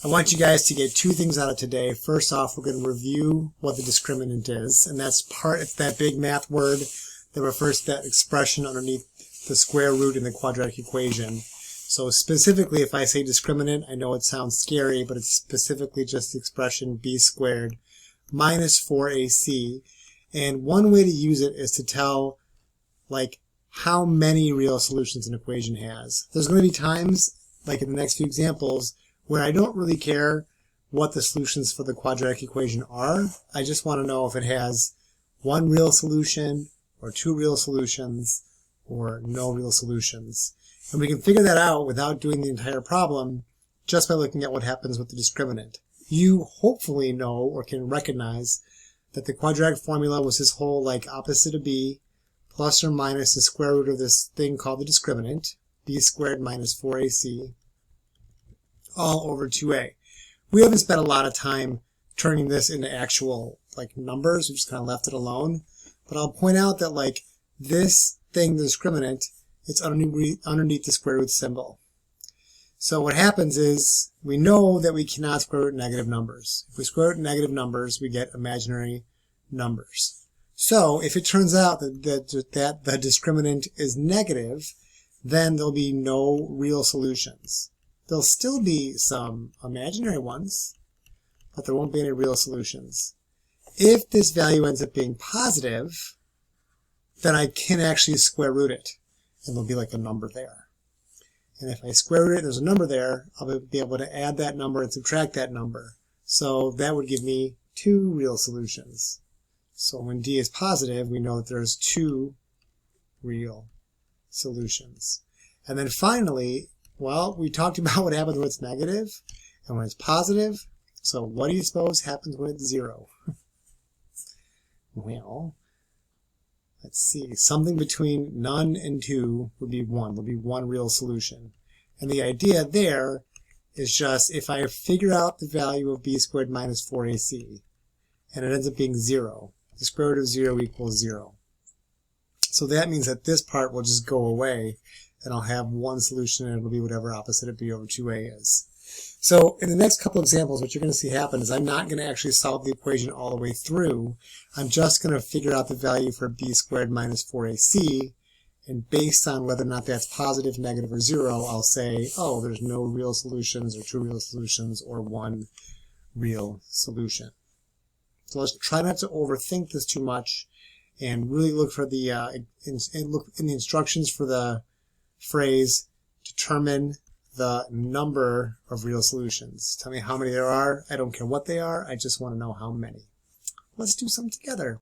I want you guys to get two things out of today. First off, we're going to review what the discriminant is, and it's that big math word that refers to that expression underneath the square root in the quadratic equation. So specifically, if I say discriminant, I know it sounds scary, but it's specifically just the expression b squared minus 4ac. And one way to use it is to tell, like, how many real solutions an equation has. There's going to be times, like in the next few examples, where I don't really care what the solutions for the quadratic equation are. I just want to know if it has one real solution, or two real solutions, or no real solutions. And we can figure that out without doing the entire problem just by looking at what happens with the discriminant. You hopefully know or can recognize that the quadratic formula was this whole like opposite of b plus or minus the square root of this thing called the discriminant, b squared minus 4ac, all over 2a. We haven't spent a lot of time turning this into actual like numbers. We just kind of left it alone. But I'll point out that like this thing, the discriminant, it's underneath the square root symbol. So what happens is we know that we cannot square root negative numbers. If we square root negative numbers, we get imaginary numbers. So if it turns out that the discriminant is negative, then there'll be no real solutions. There'll still be some imaginary ones, but there won't be any real solutions. If this value ends up being positive, then I can actually square root it, and there'll be like a number there. And if I square root it, there's a number there, I'll be able to add that number and subtract that number. So that would give me two real solutions. So when d is positive, we know that there's two real solutions. And then finally, well, we talked about what happens when it's negative and when it's positive. So what do you suppose happens when it's 0? Well, let's see. Something between none and 2 would be 1. There'll be one real solution. And the idea there is just if I figure out the value of b squared minus 4ac and it ends up being 0, the square root of 0 equals 0. So that means that this part will just go away and I'll have one solution and it'll be whatever opposite of b over 2a is. So in the next couple of examples, what you're going to see happen is I'm not going to actually solve the equation all the way through. I'm just going to figure out the value for b squared minus 4ac, and based on whether or not that's positive, negative, or 0, I'll say, oh, there's no real solutions, or two real solutions, or one real solution. So let's try not to overthink this too much, and really look for the look in the instructions for the phrase, determine the number of real solutions. Tell me how many there are. I don't care what they are. I just want to know how many. Let's do some together.